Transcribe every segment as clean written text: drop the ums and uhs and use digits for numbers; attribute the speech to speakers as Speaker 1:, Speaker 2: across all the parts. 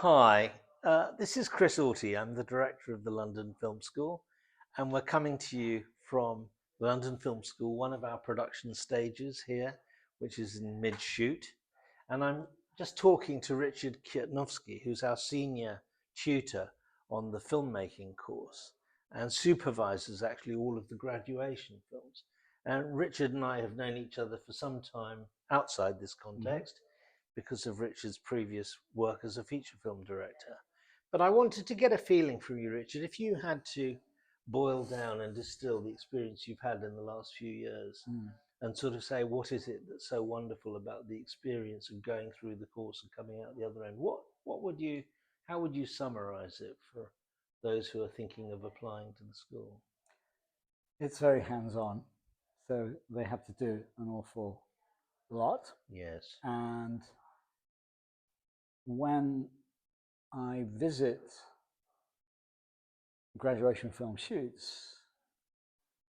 Speaker 1: Hi, this is Chris Auty. I'm the director of the London Film School, and we're coming to you from the London Film School, one of our production stages here, which is in mid-shoot. And I'm just talking to Richard Kwietniowski, who's our senior tutor on the filmmaking course and supervises actually all of the graduation films. And Richard and I have known each other for some time outside this context because of Richard's previous work as a feature film director. But I wanted to get a feeling from you, Richard, if you had to boil down and distill the experience you've had in the last few years and sort of say, what is it that's so wonderful about the experience of going through the course and coming out the other end? How would you summarize it for those who are thinking of applying to the school?
Speaker 2: It's very hands-on, so they have to do an awful lot.
Speaker 1: Yes.
Speaker 2: And when I visit graduation film shoots,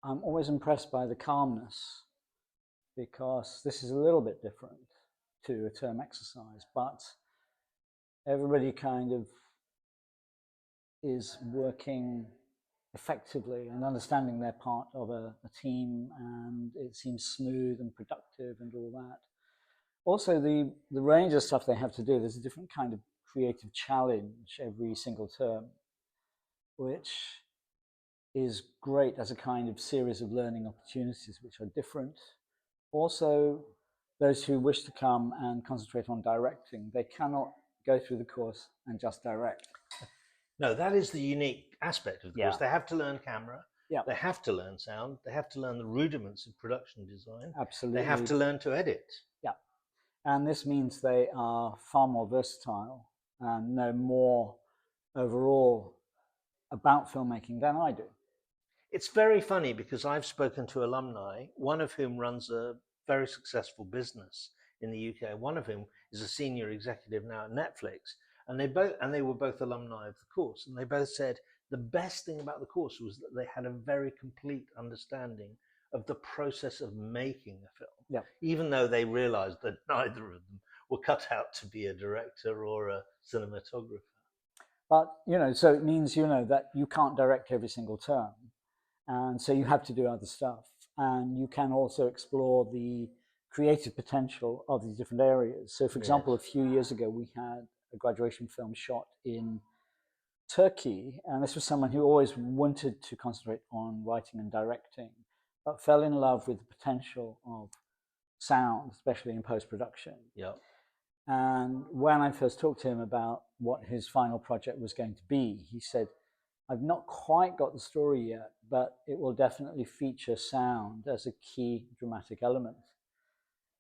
Speaker 2: I'm always impressed by the calmness, because this is a little bit different to a term exercise, but everybody kind of is working effectively and understanding they're part of a team, and it seems smooth and productive and all that. Also, the range of stuff they have to do, there's a different kind of creative challenge every single term, which is great as a kind of series of learning opportunities which are different. Also, those who wish to come and concentrate on directing, they cannot go through the course and just direct.
Speaker 1: No, that is the unique aspect of the course. They have to learn camera.
Speaker 2: Yeah.
Speaker 1: They have to learn sound. They have to learn the rudiments of production design.
Speaker 2: Absolutely.
Speaker 1: They have to learn to edit.
Speaker 2: Yeah. And this means they are far more versatile and know more overall about filmmaking than I do.
Speaker 1: It's very funny because I've spoken to alumni, one of whom runs a very successful business in the UK, one of whom is a senior executive now at Netflix. And they were both alumni of the course, and they both said the best thing about the course was that they had a very complete understanding of the process of making a film, even though they realized that neither of them were cut out to be a director or a cinematographer.
Speaker 2: But, so it means, that you can't direct every single term. And so you have to do other stuff. And you can also explore the creative potential of these different areas. So, for example, a few years ago, we had a graduation film shot in Turkey, and this was someone who always wanted to concentrate on writing and directing, but fell in love with the potential of sound, especially in post-production.
Speaker 1: Yeah.
Speaker 2: And when I first talked to him about what his final project was going to be, he said, I've not quite got the story yet, but it will definitely feature sound as a key dramatic element.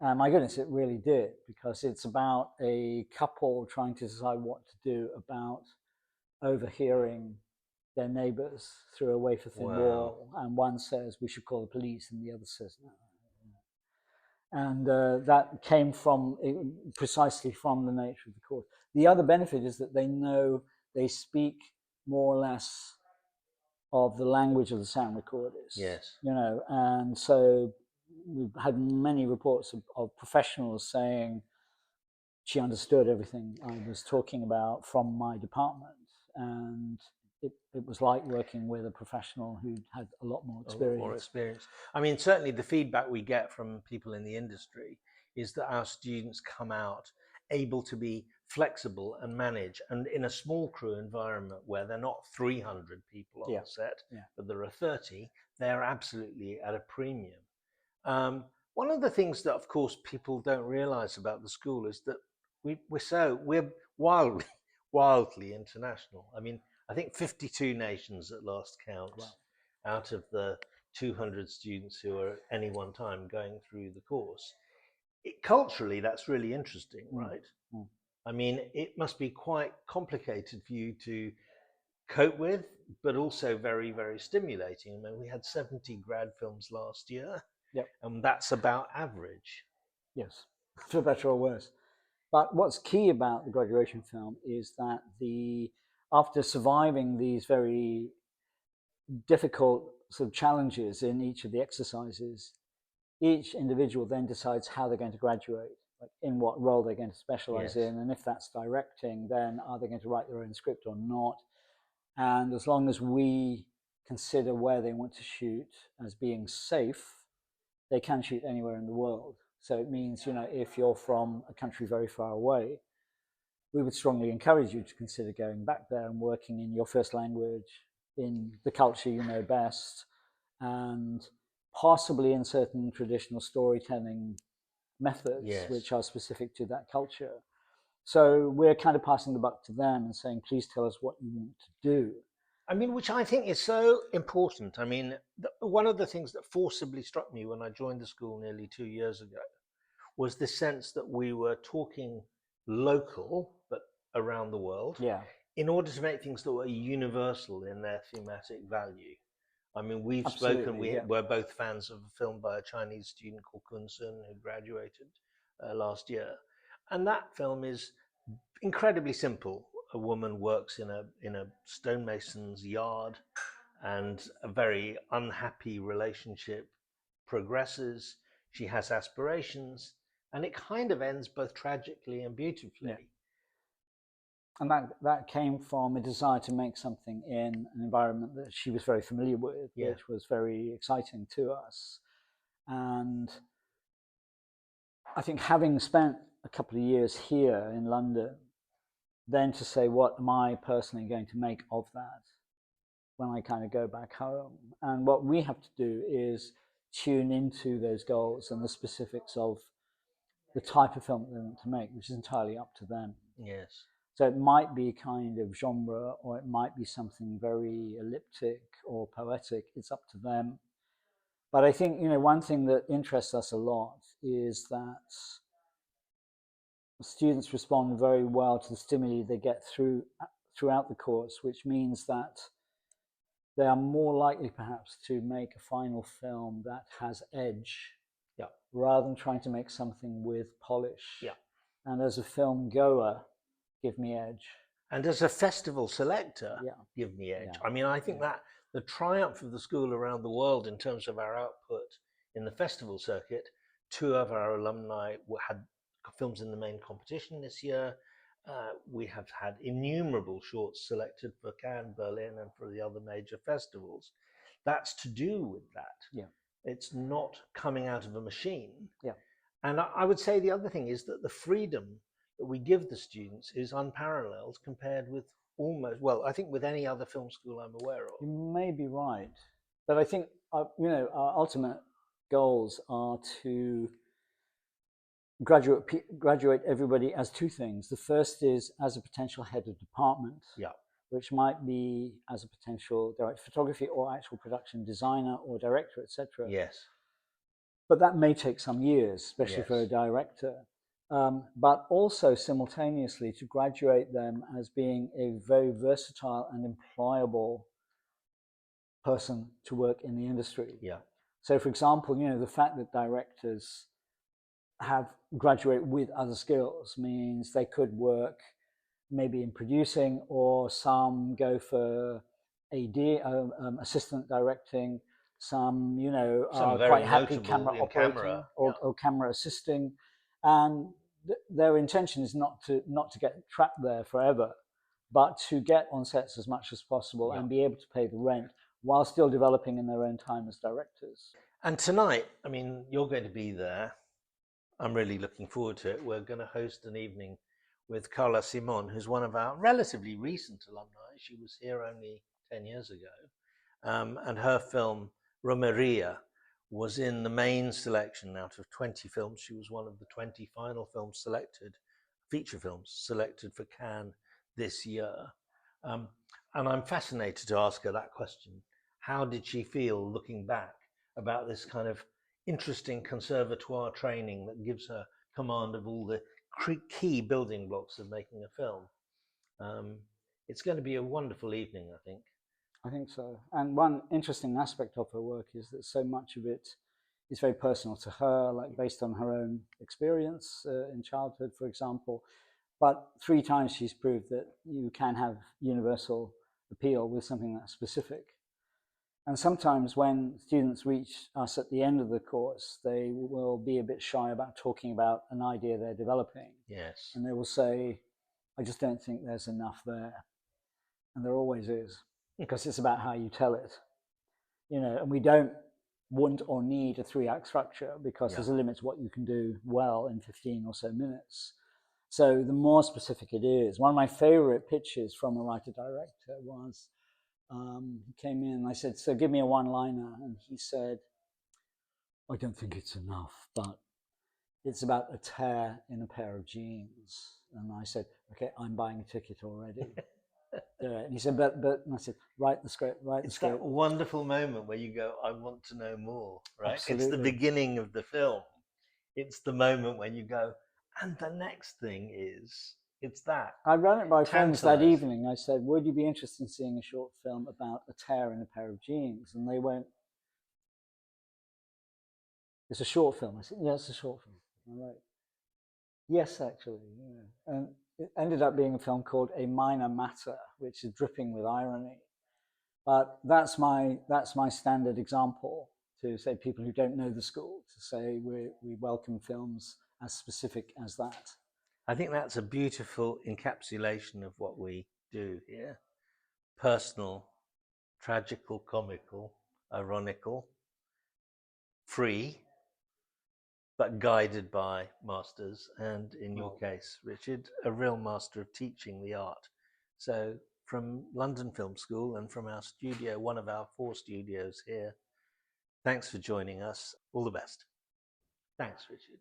Speaker 2: And my goodness, it really did, because it's about a couple trying to decide what to do about overhearing their neighbors through a wafer-thin wall. And one says, we should call the police, and the other says, no. And that came from precisely from the nature of the course. The other benefit is that they speak more or less of the language of the sound recorders.
Speaker 1: Yes.
Speaker 2: And so we've had many reports of professionals saying she understood everything I was talking about from my department, and it was like working with a professional who had a lot more experience.
Speaker 1: I mean, certainly the feedback we get from people in the industry is that our students come out able to be flexible and manage, and in a small crew environment where they're not 300 people on the set, but there are 30, they're absolutely at a premium. One of the things that, of course, people don't realize about the school is that we're wildly international. I mean, I think 52 nations at last count out of the 200 students who are at any one time going through the course. Culturally, that's really interesting, right? I mean, it must be quite complicated for you to cope with, but also very, very stimulating. I mean, we had 70 grad films last year, and that's about average.
Speaker 2: Yes, for better or worse. But what's key about the graduation film is that after surviving these very difficult sort of challenges in each of the exercises, each individual then decides how they're going to graduate. like in what role they're going to specialize
Speaker 1: Yes.
Speaker 2: in, and if that's directing, then are they going to write their own script or not? And as long as we consider where they want to shoot as being safe, they can shoot anywhere in the world. So it means, if you're from a country very far away, we would strongly encourage you to consider going back there and working in your first language, in the culture you know best, and possibly in certain traditional storytelling methods
Speaker 1: Yes.
Speaker 2: which are specific to that culture. So we're kind of passing the buck to them and saying, please tell us what you want to do.
Speaker 1: I mean, which I think is so important. I mean, one of the things that forcibly struck me when I joined the school nearly 2 years ago was the sense that we were talking local, but around the world,
Speaker 2: Yeah,
Speaker 1: in order to make things that were universal in their thematic value. I mean, we've spoken,
Speaker 2: absolutely. Yeah,
Speaker 1: we're both fans of a film by a Chinese student called Kun Sun, who graduated last year. And that film is incredibly simple. A woman works in a stonemason's yard, and a very unhappy relationship progresses. She has aspirations, and it kind of ends both tragically and beautifully.
Speaker 2: Yeah. And that came from a desire to make something in an environment that she was very familiar with,
Speaker 1: Yeah.
Speaker 2: which was very exciting to us. And I think having spent a couple of years here in London, then to say, what am I personally going to make of that when I kind of go back home? And what we have to do is tune into those goals and the specifics of the type of film that they want to make, which is entirely up to them.
Speaker 1: Yes.
Speaker 2: So it might be kind of genre, or it might be something very elliptic or poetic. It's up to them. But I think, one thing that interests us a lot is that students respond very well to the stimuli they get throughout the course, which means that they are more likely perhaps to make a final film that has edge,
Speaker 1: Yeah.
Speaker 2: rather than trying to make something with polish.
Speaker 1: Yeah.
Speaker 2: And as a film goer, give me edge.
Speaker 1: And as a festival selector,
Speaker 2: Yeah.
Speaker 1: give me edge.
Speaker 2: Yeah.
Speaker 1: I mean, I think that the triumph of the school around the world in terms of our output in the festival circuit, 2 of our alumni had films in the main competition this year. We have had innumerable shorts selected for Cannes, Berlin, and for the other major festivals. That's to do with that.
Speaker 2: Yeah.
Speaker 1: It's not coming out of a machine.
Speaker 2: Yeah.
Speaker 1: And I would say the other thing is that the freedom that we give the students is unparalleled compared with I think with any other film school I'm aware of.
Speaker 2: You may be right. But I think, our ultimate goals are to graduate everybody as two things. The first is as a potential head of department,
Speaker 1: Yeah.
Speaker 2: which might be as a potential director of photography or actual production designer or director, etc.
Speaker 1: Yes.
Speaker 2: But that may take some years, especially for a
Speaker 1: Yes.
Speaker 2: director. But also simultaneously to graduate them as being a very versatile and employable person to work in the industry.
Speaker 1: Yeah.
Speaker 2: So, for example, the fact that directors have graduate with other skills means they could work maybe in producing, or some go for AD, assistant directing. Some, are
Speaker 1: very
Speaker 2: quite happy
Speaker 1: notable
Speaker 2: camera
Speaker 1: in
Speaker 2: operating
Speaker 1: camera,
Speaker 2: or camera assisting, and their intention is not to get trapped there forever, but to get on sets as much as possible and be able to pay the rent while still developing in their own time as directors.
Speaker 1: And tonight, I mean, you're going to be there. I'm really looking forward to it. We're going to host an evening with Carla Simon, who's one of our relatively recent alumni. She was here only 10 years ago. And her film, Romeria, was in the main selection out of 20 films. She was one of the 20 final films selected, feature films selected for Cannes this year. And I'm fascinated to ask her that question. How did she feel looking back about this kind of interesting conservatoire training that gives her command of all the key building blocks of making a film? It's going to be a wonderful evening, I think.
Speaker 2: I think so. And one interesting aspect of her work is that so much of it is very personal to her, like based on her own experience in childhood, for example. But 3 times she's proved that you can have universal appeal with something that's specific. And sometimes when students reach us at the end of the course, they will be a bit shy about talking about an idea they're developing.
Speaker 1: Yes.
Speaker 2: And they will say, I just don't think there's enough there. And there always is, because it's about how you tell it. And we don't want or need a 3-act structure because there's a limit to what you can do well in 15 or so minutes. So the more specific it is. One of my favorite pitches from a writer-director was, he came in and I said, so give me a one-liner. And he said, I don't think it's enough, but it's about a tear in a pair of jeans. And I said, okay, I'm buying a ticket already. And he said, but, and I said, write the script.
Speaker 1: It's that wonderful moment where you go, I want to know more, right?
Speaker 2: Absolutely.
Speaker 1: It's the beginning of the film. It's the moment when you go, and the next thing is, it's that.
Speaker 2: I ran it by friends that evening. I said, would you be interested in seeing a short film about a tear in a pair of jeans? And they went, it's a short film. I said, yeah, it's a short film. I'm like, yes, actually. Yeah. And it ended up being a film called A Minor Matter, which is dripping with irony. But that's my standard example to say people who don't know the school, to say we welcome films as specific as that.
Speaker 1: I think that's a beautiful encapsulation of what we do here. Personal, tragical, comical, ironical, free, but guided by masters. And in your case, Richard, a real master of teaching the art. So from London Film School and from our studio, one of our 4 studios here, thanks for joining us. All the best. Thanks, Richard.